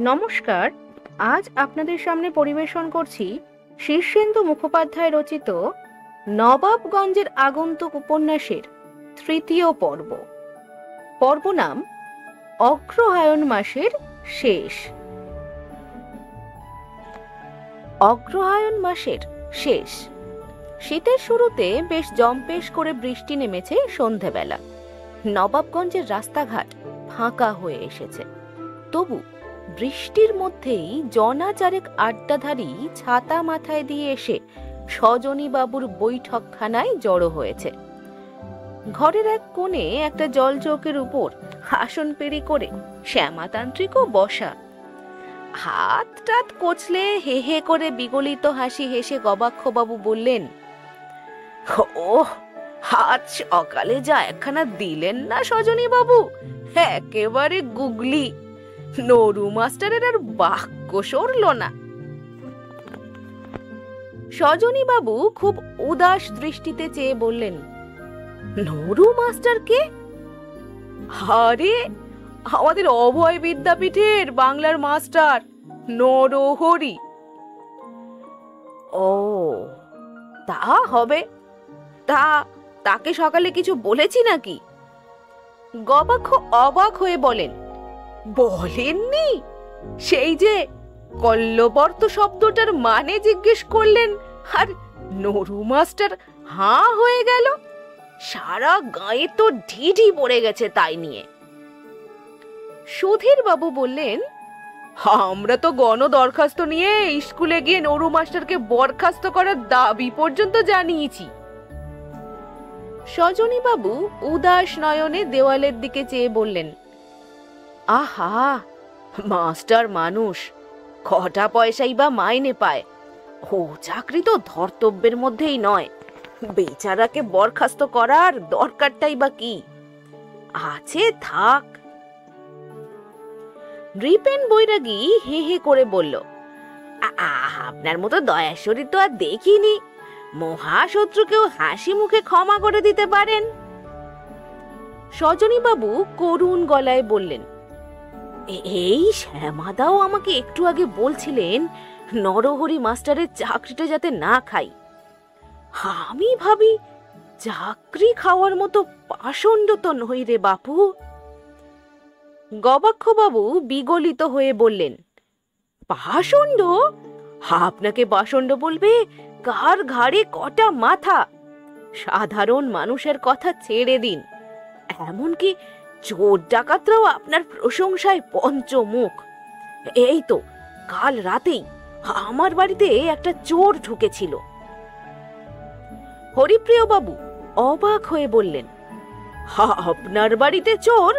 নমস্কার। আজ আপনাদের সামনে পরিবেশন করছি শীর্ষেন্দু মুখোপাধ্যায় রচিত নবাবগঞ্জের আগন্তুক উপন্যাসের তৃতীয় পর্ব। পর্ব নাম অগ্রহায়ণ মাসের শেষ। অগ্রহায়ণ মাসের শেষ। শীতের শুরুতে বেশ জম্পেশ করে বৃষ্টি নেমেছে সন্ধেবেলা। নবাবগঞ্জের রাস্তাঘাট ফাঁকা হয়ে এসেছে। তবু বৃষ্টির মধ্যেই জনাচারেক আড্ডাধারী ছাতা মাথায় দিয়ে এসে সজনী বাবুর বৈঠকখানায় জড়ো হয়েছে। ঘরের এক কোণে একটা জলচৌকির উপর আসন পেরি করে শ্যামাতান্ত্রিকও বসা। হাত টাত কচলে হে হে করে বিগলিত হাসি হেসে গবাক্ষবাবু বললেন, ওহ, আজ সকালে যা একখানা দিলেন না সজনী বাবু, একেবারে গুগলি। নরু মাস্টারের আর বাক্য সরল না। সজনী বাবু খুব উদাস দৃষ্টিতে চেয়ে বললেন, নরু মাস্টার কে? আরে, আমাদের অভয় বিদ্যাপীঠের বাংলার মাস্টার নরহরি। ও, তা হবে। তাকে সকালে কিছু বলেছি নাকি? গবাক্ষ অবাক হয়ে বলেন, বলেননি? সেই যে কল্লবর্ত শব্দটার মানে জিজ্ঞেস করলেন আর নরু মাস্টার হাঁ হয়ে গেল। সারা গায়ে তো ঢিঢি পড়ে গেছে তাই নিয়ে। সুধীর বাবু বললেন, আমরা তো গণ দরখাস্ত নিয়ে স্কুলে গিয়ে নরু মাস্টারকে বরখাস্ত করার দাবি পর্যন্ত জানিয়েছি। সজনী বাবু উদাস নয়নে দেওয়ালের দিকে চেয়ে বললেন, আহা, মাস্টার মানুষ, কটা পয়সাই বা মাইনে পায়। ও চাকরি তো ধর্তব্যের মধ্যেই নয়। বেচারাকে বরখাস্ত করার দরকারটাই বা কি? আছে থাক। নৃপেন বৈরাগী হে হে করে বলল, আপনার মতো দয়াশ্বরী তো আর দেখিনি। মহাশত্রুকেও হাসি মুখে ক্ষমা করে দিতে পারেন। সজনী বাবু করুণ গলায় বললেন, এই শ্যামাদাও আমাকে একটু আগে বলছিলেন নরহরি মাস্টারের চাকরিটা যাতে না খাই। আমি ভাবি, চাকরি খাওয়ার মতো পাষণ্ড তো নই রে বাপু। গবাক্ষবাবু বিগলিত হয়ে বললেন, পাষণ্ড? আপনাকে পাষণ্ড বলবে কার ঘাড়ে কটা মাথা? সাধারণ মানুষের কথা ছেড়ে দিন, এমনকি চোর ডাকাতরাও আপনার প্রশংসায় পঞ্চমুখ। এই তো কাল রাতেই আমার বাড়িতে একটা চোর ঢুকেছিল। হরিপ্রিয় বাবু অবাক হয়ে বললেন, আপনার বাড়িতে চোর?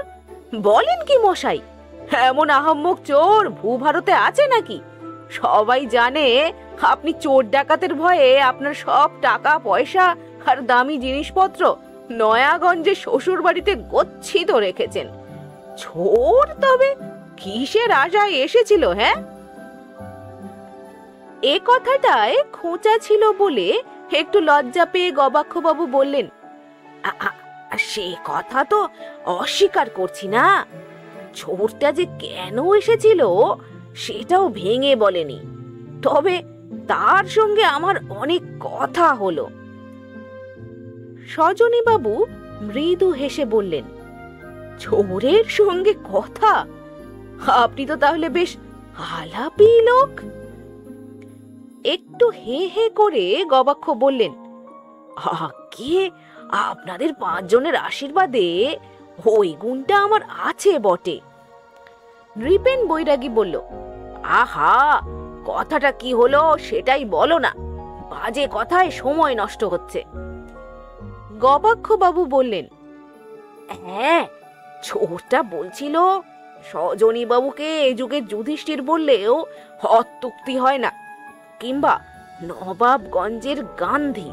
বলেন কি মশাই? এমন আহাম্মক চোর ভূভারতে আছে নাকি? সবাই জানে আপনি চোর ডাকাতের ভয়ে আপনার সব টাকা পয়সা আর দামি জিনিসপত্র নয়াগঞ্জে শ্বশুর বাড়িতে গচ্ছিত রেখেছেন। চোর তবে কিসের আশায় এসেছিল? হ্যাঁ, এ কথাটায় খোঁচা ছিল বলে একটু লজ্জা পেয়ে গবাক্ষবাবু বললেন, সে কথা তো অস্বীকার করছি না। চোরটা যে কেন এসেছিল সেটাও ভেঙে বলেনি, তবে তার সঙ্গে আমার অনেক কথা হলো। সজনী বাবু মৃদু হেসে বললেন, চোরের সঙ্গে কথা? আপনি তো তাহলে বেশ আলাপি লোক। একটু হে হে করে গবাক্ষ বললেন, আগে আপনাদের 5 জনের আশীর্বাদে ওই গুণটা আমার আছে বটে। নৃপেন বৈরাগী বলল, আহা, কথাটা কি হলো সেটাই বলো না, বাজে কথায় সময় নষ্ট হচ্ছে। গবাক্ষবাবু বললেন, হ্যাঁ, চোরটা বলছিল সজনী বাবুকে এ যুগে যুধিষ্ঠির বললেও অত্যুক্তি হয় না, কিংবা নবাবগঞ্জের গান্ধী।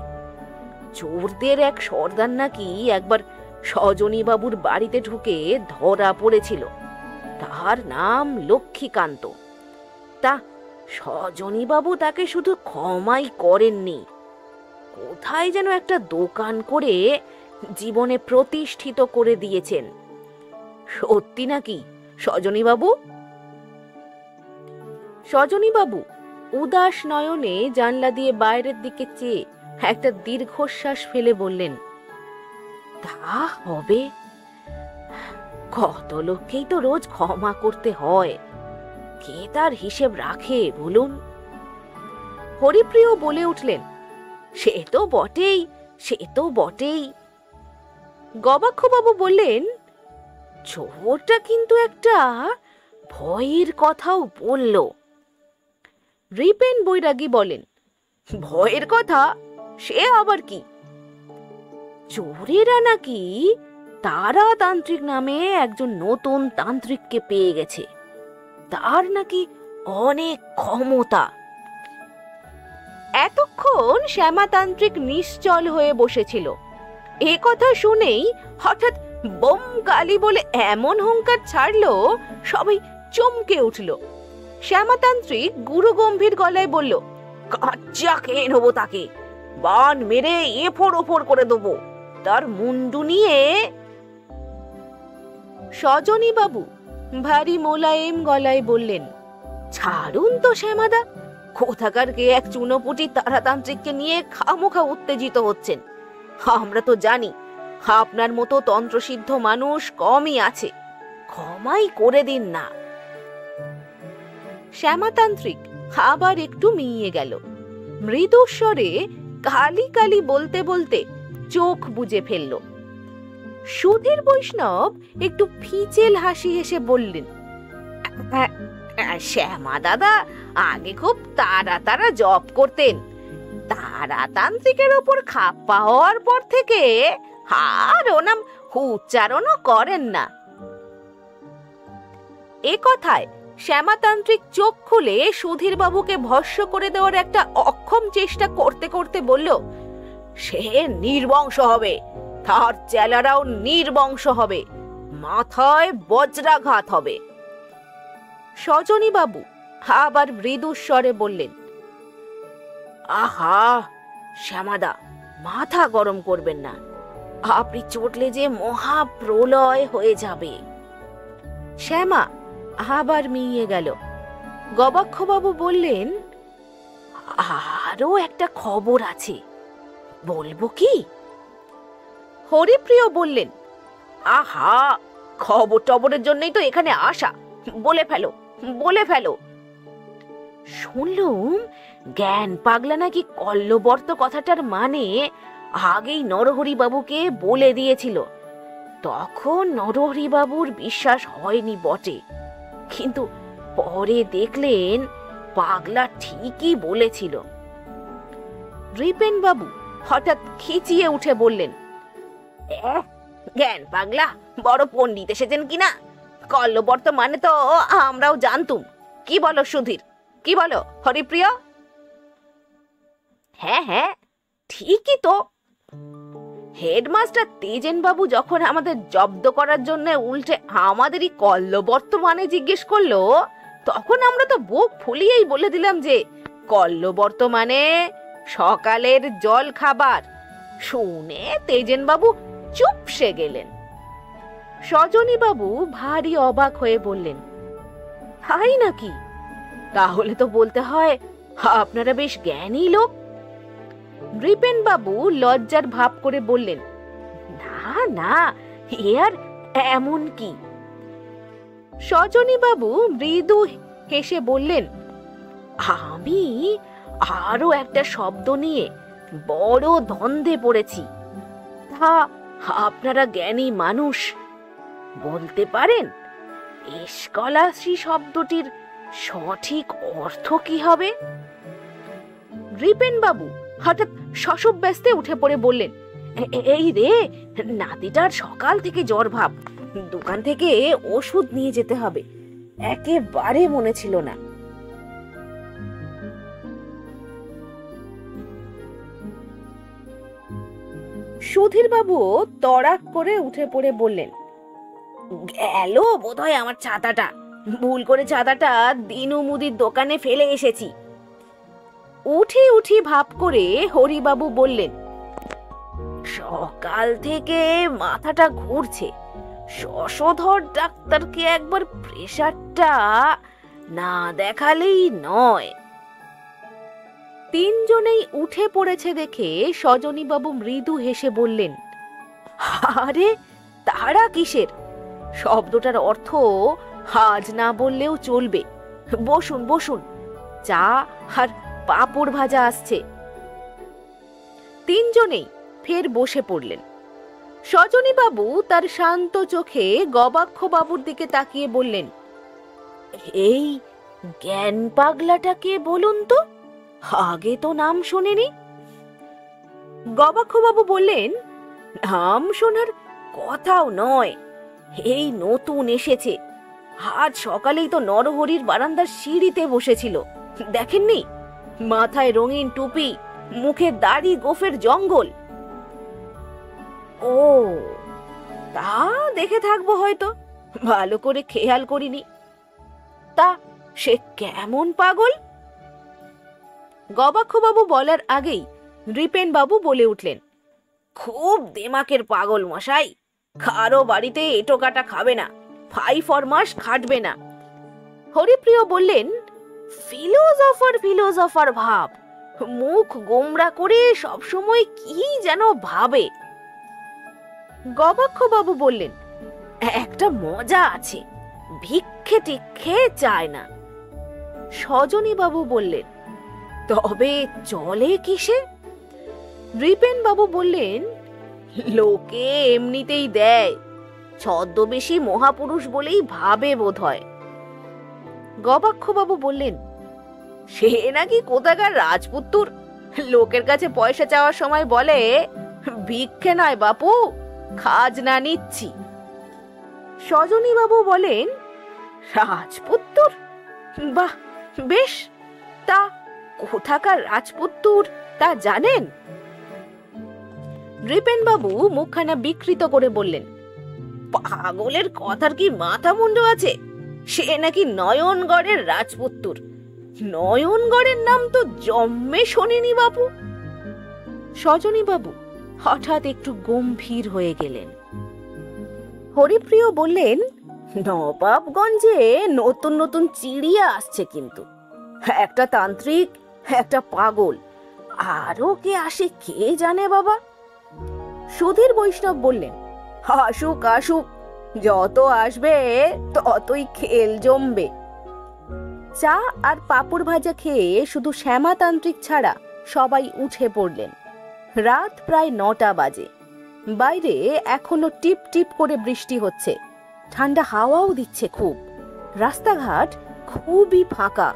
চোরদের এক সর্দার নাকি একবার সজনী বাবুর বাড়িতে ঢুকে ধরা পড়েছিল। তার নাম লক্ষ্মীকান্ত। তা সজনী বাবু তাকে শুধু ক্ষমাই করেননি, কোথায় যেন একটা দোকান করে জীবনে প্রতিষ্ঠিত করে দিয়েছেন। সত্যি নাকি সজনী বাবু? সজনী বাবু উদাস নয়নে জানলা দিয়ে বাইরের দিকে চেয়ে একটা দীর্ঘশ্বাস ফেলে বললেন, তা হবে। কত লোককেই তো রোজ ক্ষমা করতে হয়, কে তার হিসেব রাখে বলুন? হরিপ্রিয় বলে উঠলেন, সে তো বটেই, সে তো বটেই। গবাক্ষবাবু বললেন, চোরটা কিন্তু একটা ভয়ের কথাও বলল। রিপেন বৈরাগী বলেন, ভয়ের কথা? সে আবার কি? চোরেরা নাকি তারাতান্ত্রিক নামে একজন নতুন তান্ত্রিককে পেয়ে গেছে, তার নাকি অনেক ক্ষমতা। এতক্ষণ শ্যামাতান্ত্রিক নিশ্চল হয়ে বসেছিল। এ কথা শুনেই হঠাৎ বোম গালি বলে এমন হুঙ্কার ছাড়লো, সবাই চমকে উঠল। শ্যামাতান্ত্রিক গুরুগম্ভীর গলায় বলল, কাচ্চা খেয়ে নেবো তাকে, বান মেরে এফোড় ওফোড় করে দেবো, তার মুন্ডু নিয়ে। সজনী বাবু ভারী মোলায়েম গলায় বললেন, ছাড়ুন তো শ্যামাদা, কোথাকার কে এক চুনোপুটি তারাতান্ত্রিককে নিয়ে খামোখা উত্তেজিত হচ্ছেন। আমরা তো জানি আপনার মতো তন্ত্রসিদ্ধ মানুষ কমই আছে, ক্ষমাই করে দিন না। শ্যামাতান্ত্রিক আবার একটু মিইয়ে গেল। মৃদু স্বরে কালি কালি বলতে বলতে চোখ বুজে ফেলল। সুধীর বৈষ্ণব একটু ফিচেল হাসি হেসে বললেন, শ্যামা দাদা আগে খুব তারা তারা জপ করতেন, তারাতান্ত্রিকের ওপর খাপ্পা হওয়ার পর থেকে আর ও নাম উচ্চারণও করেন না। এ কথায় শ্যামাতান্ত্রিক চোখ খুলে সুধীর বাবুকে ভস্ম করে দেওয়ার একটা অক্ষম চেষ্টা করতে করতে বলল, সে নির্বংশ হবে, তার চেলারাও নির্বংশ হবে, মাথায় বজ্রাঘাত হবে। সজনী বাবু আবার মৃদু স্বরে বললেন, আহা শ্যামাদা, মাথা গরম করবেন না, আপনি চটলে যে মহা প্রলয় হয়ে যাবে। শ্যামা আবার মিইয়ে গেল। গবাক্ষবাবু বললেন, আরো একটা খবর আছে, বলবো কি? হরিপ্রিয় বললেন, আহা, খবর টবরের জন্যই তো এখানে আসা, বলে ফেলো, বলে ফেলো। শুনলুম জ্ঞান পাগলা নাকি কল্লবর্ত কথাটার মানে আগেই নরহরি বাবুকে বলে দিয়েছিল। তখন নরহরি বাবুর বিশ্বাস হয়নি বটে, কিন্তু পরে দেখলেন পাগলা ঠিকই বলেছিল। রিপেন বাবু হঠাৎ খিচিয়ে উঠে বললেন, জ্ঞান পাগলা বড় পণ্ডিত এসেছেন কিনা, কল্লবর্ত মানে তো আমরাও জানতুম। কি বলো সুধীর, কি বলো হরিপ্রিয়? হ্যাঁ হ্যাঁ ঠিকই তো। হেডমাস্টার তেজেন বাবু যখন আমাদের জব্দ করার জন্য উল্টে আমাদেরই কল্লবর্ত মানে জিজ্ঞেস করলো, তখন আমরা তো বুক ফুলিয়েই বলে দিলাম যে কল্লবর্ত মানে সকালের জল খাবার। শুনে তেজেন বাবু চুপসে গেলেন। সজনী বাবু ভারী অবাক হয়ে বললেন, হাই নাকি? তাহলে তো বলতে হয় আপনারা বেশ জ্ঞানী লোক। রিপেন বাবু লজ্জার ভাব করে বললেন, না না, এ আর এমন কি। সজনী বাবু মৃদু হেসে বললেন, আমি আরো একটা শব্দ নিয়ে বড় দ্বন্দ্বে পড়েছি, তা আপনারা জ্ঞানী মানুষ, বলতে পারেন এসকলাসি শব্দটির সঠিক অর্থ কি হবে? রিপেন বাবু হঠাৎ শশব ব্যস্তে উঠে পড়ে বললেন, এই রে, নাতিটার সকাল থেকে জ্বর ভাব, দোকান থেকে ওষুধ নিয়ে যেতে হবে, একেবারে মনে ছিল না। সুধীর বাবু তড়াক করে উঠে পড়ে বললেন, গেল বোধহয় আমার ছাতাটা, ভুল করে ছাতাটা দিনু মুদির দোকানে ফেলে এসেছি। উঠি উঠি ভাব করে হরিবাবু বললেন, সকাল থেকে মাথাটা ঘুরছে, শশধর ডাক্তারকে একবার প্রেসারটা না দেখালেই নয়। তিনজনেই উঠে পড়েছে দেখে সজনীবাবু মৃদু হেসে বললেন, আরে তারা কিসের? শব্দটার অর্থ আজ না বললেও চলবে। বসুন বসুন, চা আর পাঁপড় ভাজা আসছে। তিনজনেই ফের বসে পড়লেন। সজনীবাবু তার শান্ত চোখে গবাক্ষ বাবুর দিকে তাকিয়ে বললেন, এই জ্ঞান পাগলাটাকে বলুন তো, আগে তো নাম শোনেনি। গবাক্ষ বাবু বললেন, নাম শোনার কথাও নয়, এই নতুন এসেছে। আজ সকালেই তো নরহরির বারান্দার সিঁড়িতে বসেছিল, দেখেননি? মাথায় রঙিন টুপি, মুখে দাড়ি গোফের জঙ্গল। ও, তা দেখে থাকবো হয়তো, ভালো করে খেয়াল করিনি। তা সে কেমন পাগল? গবাক্ষবাবু বলার আগেই নৃপেন বাবু বলে উঠলেন, খুব দেমাকের পাগল মশাই, কারো বাড়িতে এটো কাটা খাবে না, 5 মাস খাটবে না। হরিপ্রিয় বললেন, ফিলোজফার ভাব, মুখ গোমরা করে সবসময় কি যেন ভাবে। গবাক্ষবাবু বললেন, একটা মজা আছে, ভিক্ষে টিক্ষে চায় না। সজনীবাবু বললেন, তবে চলে কিসে? নৃপেন বাবু বললেন, লোকে এমনিতেই দেয়, ছদ্মবেশী মহাপুরুষ বলেই ভাবে বোধ হয়। গবাক্ষবাবু বললেন, সে নাকি কোথাকার রাজপুত্তুর, লোকের কাছে পয়সা চাওয়ার সময় বলে, ভিক্ষে নয় বাপু, খাজনা নিচ্ছি। সজনীবাবু বলেন, রাজপুত্তুর? বাহ, বেশ, তা কোথাকার রাজপুত্তুর তা জানেন? নৃপেনবাবু মুখখানা বিকৃত করে বললেন, পাগলের কথার কি মাথা মুন্ডু আছে? সে নাকি নয়নগড়ের রাজপুত্তুর। নয়নগড়ের নাম তো জন্মে শোনেনি বাপু। সজনীবাবু হঠাৎ একটু গম্ভীর হয়ে গেলেন। হরিপ্রিয় বললেন, নবাবগঞ্জে নতুন নতুন চিড়িয়া আসছে, কিন্তু একটা তান্ত্রিক, একটা পাগল, আরো কে আসে কে জানে বাবা। সুধীর বৈষ্ণব বললেন, আসুক আসুক, যত আসবে ততই খেল জমবে। চা আর পাঁপড় ভাজা খেয়ে শুধু শ্যামাতান্ত্রিক ছাড়া সবাই উঠে পড়লেন। রাত প্রায় 9টা বাজে। বাইরে এখনো টিপ টিপ করে বৃষ্টি হচ্ছে, ঠান্ডা হাওয়াও দিচ্ছে খুব। রাস্তাঘাট খুবই ফাঁকা।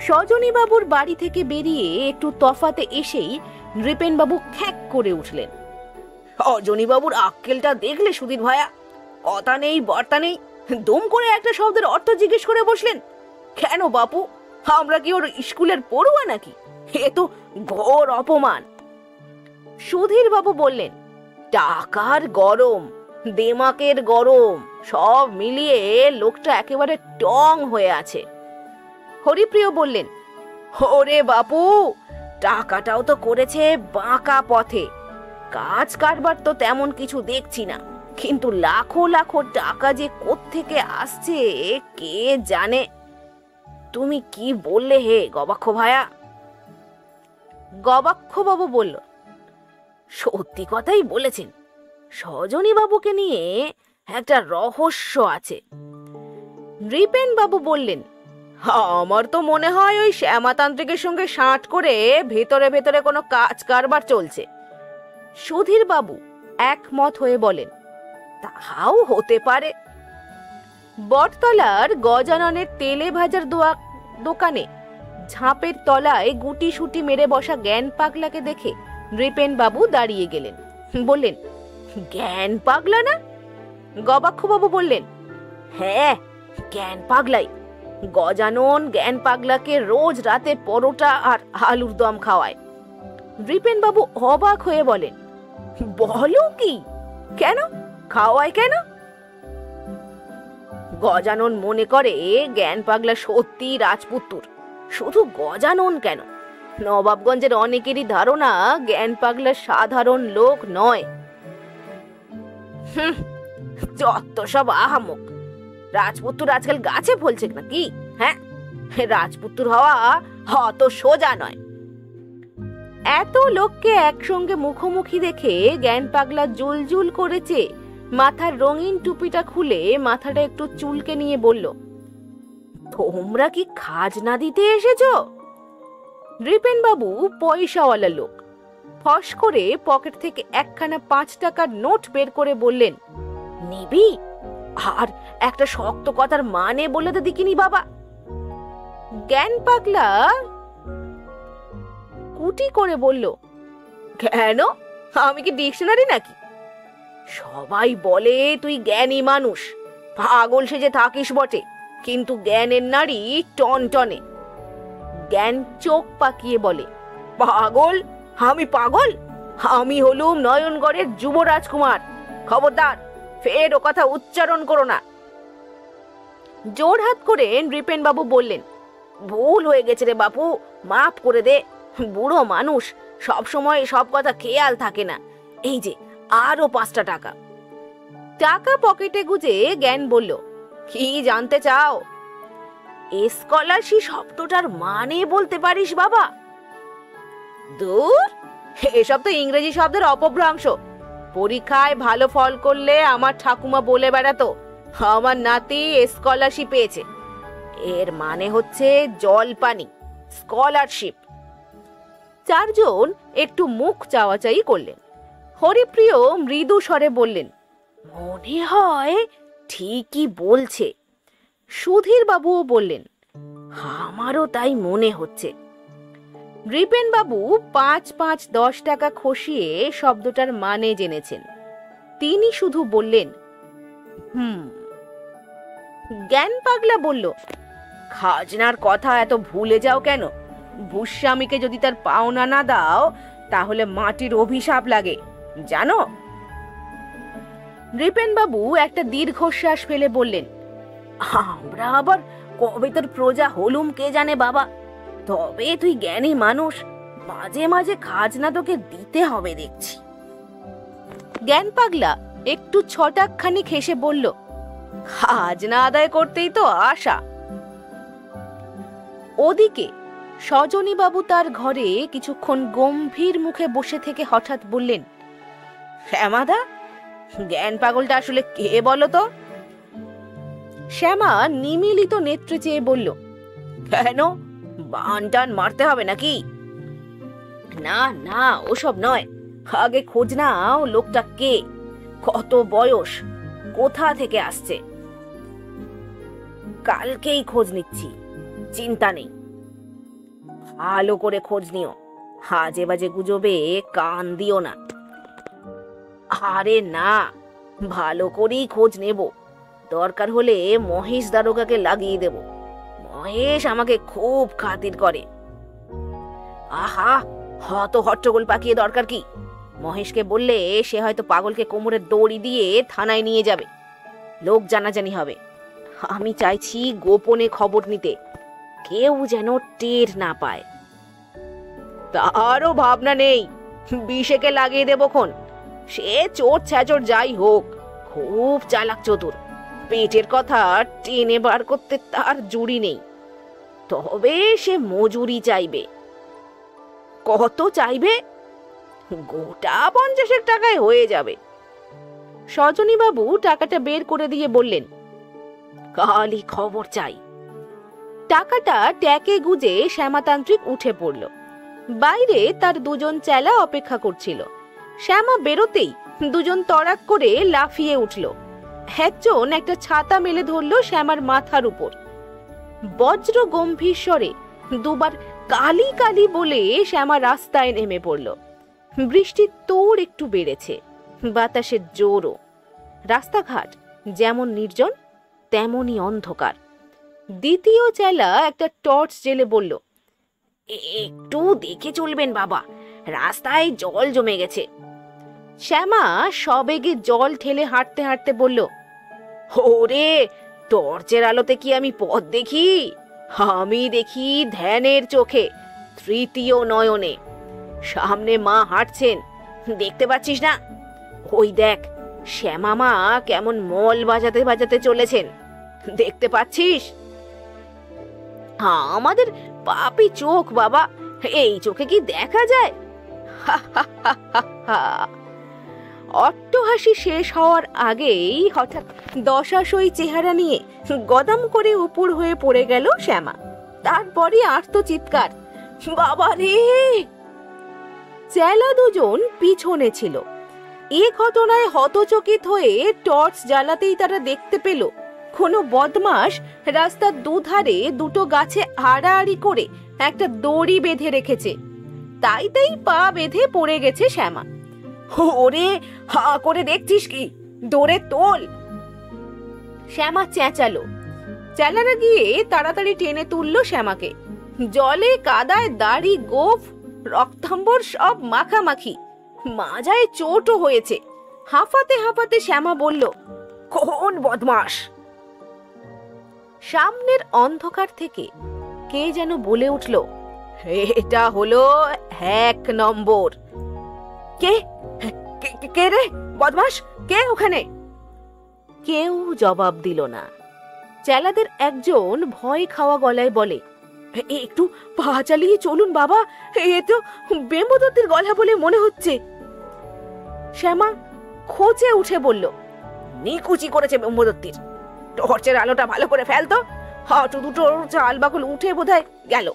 সজনীবাবুর বাড়ি থেকে বেরিয়ে একটু তফাতে এসেই নৃপেনবাবু খ্যাঁক করে উঠলেন। সজনীবাবুর আক্কেলটা দেখলে সুধীর ভায়া, কথা নেই বার্তা নেই, দম করে একটা শব্দের অর্থ জিজ্ঞেস করে বসলেন। কেন বাপু, আমরা কি ওর স্কুলের পড়ুয়া নাকি? এ তো ঘোর অপমান। সুধীর বাবু বললেন, টাকার গরম, দেমাকের গরম, সব মিলিয়ে লোকটা একেবারে টং হয়ে আছে। হরিপ্রিয় বললেন, ওরে বাপু, টাকাটাও তো করেছে বাঁকা পথে, কাজ কারবার তো তেমন কিছু দেখছি না, কিন্তু লাখো লাখো টাকা যে কোত্থেকে আসছে কে জানে। তুমি কি বললে হে গবাক্ষ ভায়া? গবাক্ষ বাবু বলল, সত্যি কথাই বলেছেন, সজনীবাবুকে নিয়ে একটা রহস্য আছে। নৃপেন বাবু বললেন, আমার তো মনে হয় ওই শ্যামাতান্ত্রিকের সঙ্গে সাঁট করে ভেতরে ভেতরে কোনো কাজ কারবার চলছে। সুধীর বাবু একমত হয়ে বলেন, তাহাও হতে পারে। বটতলার গজাননের তেলে ভাজার দোকানে ঝাঁপের তলায় গুটি সুটি মেরে বসা জ্ঞান পাগলাকে দেখে নৃপেন বাবু দাঁড়িয়ে গেলেন। বললেন, জ্ঞান পাগলা না? গবাক্ষ বাবু বললেন, হ্যাঁ, জ্ঞান পাগলাই। গজানন জ্ঞান পাগলাকে রোজ রাতে পরোটা আর আলুর দম খাওয়ায়। নৃপেন বাবু অবাক হয়ে বলেন, বলো কি? কেন খাওয়ায় কেন? গজানন মনে করে জ্ঞান পাগলা সত্যি রাজপুত্তুর। শুধু গজানন কেন, নবাবগঞ্জের অনেকেরই ধারণা জ্ঞান পাগলা সাধারণ লোক নয়। যত সব আহামক। রাজপুত্তুর আজকাল গাছে ফলছে নাকি? হ্যাঁ, রাজপুত্র হওয়া অত সোজা নয়। এত লোককে একসঙ্গে মুখোমুখি দেখে জ্ঞান পাগলা জুলজুল করেছে। মাথার রঙিন টুপিটা খুলে মাথাটা একটু চুলকে নিয়ে বলল, তোমরা কি খাজনা দিতে এসেছো? নৃপেন বাবু পয়সাওয়ালা লোক, ফস করে পকেট থেকে একখানা 5 টাকার নোট বের করে বললেন, নিবি? আর একটা শক্ত কথার মানে বলে তো দেখিনি বাবা। জ্ঞান পাগলা কুটি করে বলল, কেন, আমি কি ডিকশনারি নাকি? সবাই বলে তুই জ্ঞানী মানুষ, পাগল সেজে থাকিস বটে, কিন্তু জ্ঞানের নাড়ি টনটনে। জ্ঞান চোখ পাকিয়ে বলে, পাগল? আমি পাগল? আমি হলুম নয়নগড়ের যুব রাজকুমার। খবরদার, ফের ও কথা উচ্চারণ করো না। জোরহাত করে নৃপেন বাবু বললেন, ভুল হয়ে গেছে রে বাপু, মাফ করে দে। বুড়ো মানুষ, সব সময় সব কথা খেয়াল থাকে না। এই যে আরো 5টা টাকা। টাকা পকেটে গুজে জ্ঞান বলল, কি জানতে চাও? স্কলারশিপ শব্দটার মানে বলতে পারিস বাবা? দূর, এসব তো ইংরেজি শব্দের অপভ্রংশ। পরীক্ষায় ভালো ফল করলে আমার ঠাকুমা বলে বেড়াতো আমার নাতি স্কলারশিপ পেয়েছে। এর মানে হচ্ছে জলপানি, স্কলারশিপ। 4 জন একটু মুখ চাওয়াচাই করলেন। হরিপ্রিয় মৃদু স্বরে বললেন, মনে হয় ঠিকই বলছে। সুধীর বাবুও বললেন, আমারও তাই মনে হচ্ছে। নৃপেন বাবু 5 5 10 টাকা খসিয়ে শব্দটার মানে জেনেছেন। তিনি শুধু বললেন, জ্ঞান পাগলা বলল, খাজনার কথা এত ভুলে যাও কেন? ভূস্বামীকে যদি তার পাওনা না দাও তাহলে মাটির অভিশাপ লাগে, জানো? নৃপেন বাবু একটা দীর্ঘশ্বাস ফেলে বললেন, আমরা আবার কবে তোর প্রজা হলুম কে জানে বাবা। তবে তুই জ্ঞানী মানুষ, মাঝে মাঝে খাজনা তোকে দিতে হবে দেখছি। জ্ঞান পাগলা একটু ছটাকখানি হেসে বলল, খাজনা আদায় করতেই তো আশা। ওদিকে সজনী বাবু তার ঘরে কিছুক্ষণ গম্ভীর মুখে বসে থেকে হঠাৎ বললেন, শ্যামাদা, জ্ঞান পাগলটা আসলে কে বলো তো? শ্যামা নিমিলিত নেত্রে চেয়ে বলল, কেন, বান টান মারতে হবে নাকি? না না, ওসব নয়, আগে খোঁজ নাও লোকটা কে, কত বয়স, কোথা থেকে আসছে। কালকেই খোঁজ নিচ্ছি, চিন্তা নেই। ভালো করে খোঁজ নিও, আজে বাজে গুজবে কান দিও না। আরে না, ভালো করেই খোঁজ নেব। দরকার হলে মহেশ দারোগাকে লাগিয়ে দেব। মহেশ আমাকে খুব খাতির করে। আহা, হত হট্টগোল পাকিয়ে দরকার কি? মহেশকে বললে সে হয়তো পাগলকে কোমরের দড়ি দিয়ে থানায় নিয়ে যাবে, লোক জানাজানি হবে। আমি চাইছি গোপনে খবর নিতে, কেউ যেন টের না পায়। তারও ভাবনা নেই, বিষেকে লাগিয়ে দেবক্ষণ। সে চোর ছ্যাচোর যাই হোক, খুব চালাক চতুর। পেটের কথা টেনে বার করতে তার জুড়ি নেই। তবে সে মজুরি চাইবে। কত চাইবে? গোটা 50 টাকায় হয়ে যাবে। সজনী বাবু টাকাটা বের করে দিয়ে বললেন, কালই খবর চাই। টাকাটা ট্যাকে গুজে শ্যামাতান্ত্রিক উঠে পড়ল। বাইরে তার 2 জন চেলা অপেক্ষা করছিল। শ্যামা বেরোতেই 2 জন তড়াক করে লাফিয়ে উঠল। একজন একটা ছাতা মেলে ধরল শ্যামার মাথার উপর। বজ্র গম্ভীর স্বরে 2 বার কালি কালি বলে শ্যামা রাস্তায় নেমে পড়ল। বৃষ্টির তোড় একটু বেড়েছে, বাতাসের জোরও। রাস্তাঘাট যেমন নির্জন তেমনই অন্ধকার। দ্বিতীয় চেলা একটা টর্চ জেলে বলল, একটু দেখে চলবেন বাবা, রাস্তায় জল জমে গেছে। শ্যামা সবেগে জল ঠেলে হাঁটতে হাঁটতে বলল, ওরে, টর্চের আলোতে কি আমি পথ দেখি? আমি দেখি ধ্যানের চোখে, তৃতীয় নয়নে। সামনে মা হাঁটছেন, দেখতে পাচ্ছিস না? ওই দেখ, শ্যামা মা কেমন মল বাজাতে বাজাতে চলেছেন, দেখতে পাচ্ছিস? আমাদের পাপি চোখ বাবা, এই চোখে কি দেখা যায়? অট্টহাসি শেষ হওয়ার আগেই হঠাৎ দশাসই চেহারা নিয়ে গদাম করে উপুর হয়ে পড়ে গেল শ্যামা। তারপরই আর্তচিৎকার, বাবা রে! চেলা দুজন পিছনে ছিল। এ ঘটনায় হতচকিত হয়ে টর্চ জ্বালাতেই তারা দেখতে পেল কোনো বদমাশ রাস্তার দুধারে দুটো গাছে আড়াআড়ি করে একটা দড়ি বেঁধে রেখেছে। তাই পা বেঁধে পড়ে গেছে শ্যামা। ওরে, হা করে দেখছিস কি? দৌড়ে তোল! শ্যামা চেঁচালো। চেলারা গিয়ে তাড়াতাড়ি টেনে তুলল শ্যামাকে। জলে কাদায় দাড়ি গোফ রক্তাম্বর সব মাখামাখি, মাজায় চোটও হয়েছে। হাঁফাতে হাঁফাতে শ্যামা বলল, কোন বদমাস? সামনের অন্ধকার থেকে কে যেন বলে উঠল, এটা হলো 1 নম্বর। কে কে রে বদমাস? কে ওখানে? কেউ জবাব দিল না। চেলাদের একজন ভয় খাওয়া গলায় বলে, একটু পা চালিয়ে চলুন বাবা, এ তো বেম্বদত্তের গলা বলে মনে হচ্ছে। শ্যামা খোঁচে উঠে বলল, নিকুচি করেছে বেম্বদত্তির। টর্চের আলোটা ভালো করে ফেলতো, হাঁটু দুটো চাল বাকল উঠে বোধহয় গেল।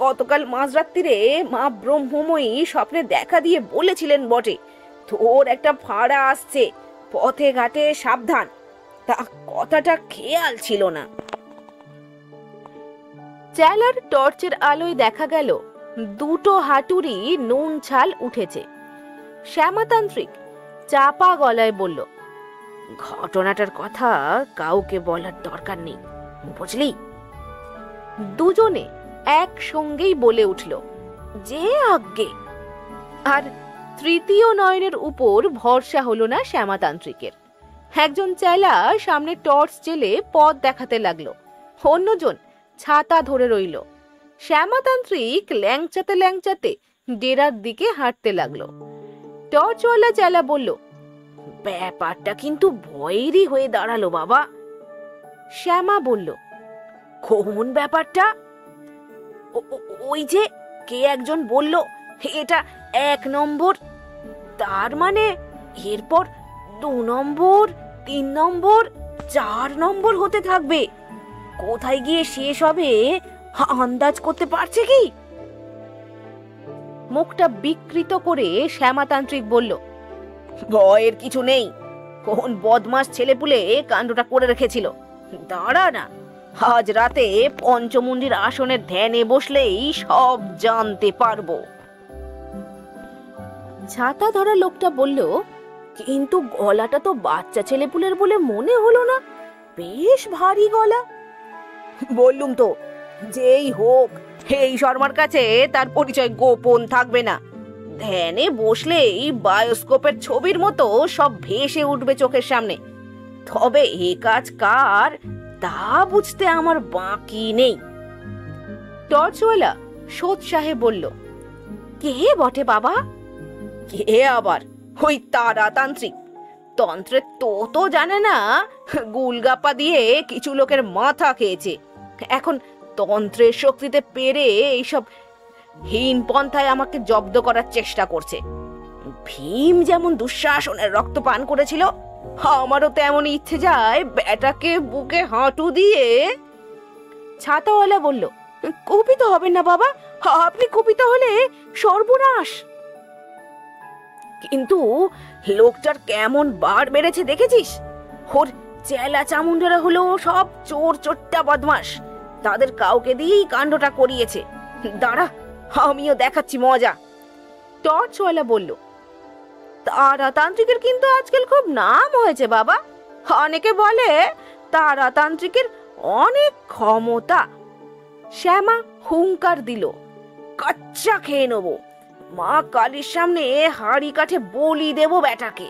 গতকাল মাঝরাত্রিরে মা ব্রহ্মময়ী স্বপ্নে দেখা দিয়ে বলেছিলেন বটে, তোর একটা ফাঁড়া আসছে, পথে ঘাটে সাবধান। তা কথাটা খেয়াল ছিল না। চেলার টর্চের আলোয় দেখা গেল দুটো হাঁটুরই নুন ছাল উঠেছে। শ্যামাতান্ত্রিক চাপা গলায় বলল, ঘটনাটার কথা কাউকে বলার দরকার নেই, বুঝলি? দুজনে একসঙ্গেই বলে উঠল, যে আজ্ঞে। আর তৃতীয় নয়নের উপর ভরসা হলো না শ্যামাতান্ত্রিকের। একজন চেলা সামনে টর্চ জেলে পথ দেখাতে লাগলো, অন্যজন ছাতা ধরে রইল। শ্যামাতান্ত্রিক ল্যাংচাতে ল্যাংচাতে ডেরার দিকে হাঁটতে লাগলো। টর্চওয়ালা চেলা বলল, ব্যাপারটা কিন্তু ভয়েরই হয়ে দাঁড়ালো বাবা। শ্যামা বলল, কোন ব্যাপারটা? ওই যে কে একজন বলল এটা 1 নম্বর, তার মানে এরপর 2 নম্বর, 3 নম্বর, 4 নম্বর হতে থাকবে। কোথায় গিয়ে শেষ হবে আন্দাজ করতে পারছে কি? মুখটা বিকৃত করে শ্যামাতান্ত্রিক বলল, ভয়ের কিছু নেই। কোন বদমাস ছেলেপুলে কাণ্ডটা করে রেখেছিল, দাঁড়া না, আজ রাতে পঞ্চমুণ্ডির আসনের ধ্যানে বসলেই সব জানতে পারবো। ছাতা ধরা লোকটা বলল, কিন্তু গলাটা তো বাচ্চা ছেলেপুলের বলে মনে হলো না, বেশ ভারী গলা। বললুম তো, যেই হোক এই শর্মার কাছে তার পরিচয় গোপন থাকবে না। ধ্যানে বসলেই বায়োস্কোপের ছবির মতো সব ভেসে উঠবে চোখের সামনে। তবে এ কাজ কার তা বুঝতে আমার বাকি নেই। টর্চওয়ালা সোৎসাহে বলল, কে বটে বাবা? কে আবার? ওই তারাতান্ত্রিক। তন্ত্রের তো জানে না, গুলগাপ্পা দিয়ে কিছু লোকের মাথা খেয়েছে। এখন তন্ত্রের শক্তিতে পেরে এইসব হীন পন্থায় আমাকে জব্দ করার চেষ্টা করছে। ভীম যেমন দুঃশাসনের রক্ত পান করেছিল, আমারও তেমন ইচ্ছে যায় বেটাকে বুকে হাঁটু দিয়ে। ছাতাওয়ালা বলল, কুপিত হবেন না বাবা, আপনি কুপিত হলে সর্বনাশ। কিন্তু লোকটার কেমন বার বেড়েছে দেখেছিস? ওর চেলা চামুন্ডারা হলো সব চোর চোট্টা বদমাস, তাদের কাউকে দিয়েই কাণ্ডটা করিয়েছে। দাঁড়া, আমিও দেখাচ্ছি মজা। টর্চওয়ালা বলল, তারাতান্ত্রিকের কিন্তু আজকাল খুব নাম হয়েছে বাবা। অনেকে বলে তারাতান্ত্রিকের অনেক ক্ষমতা। শ্যামা হুঙ্কার দিল, কাচ্চা খেয়ে নেবো, মা কালীর সামনে হাড়ি কাঠে বলি দেব বেটাকে।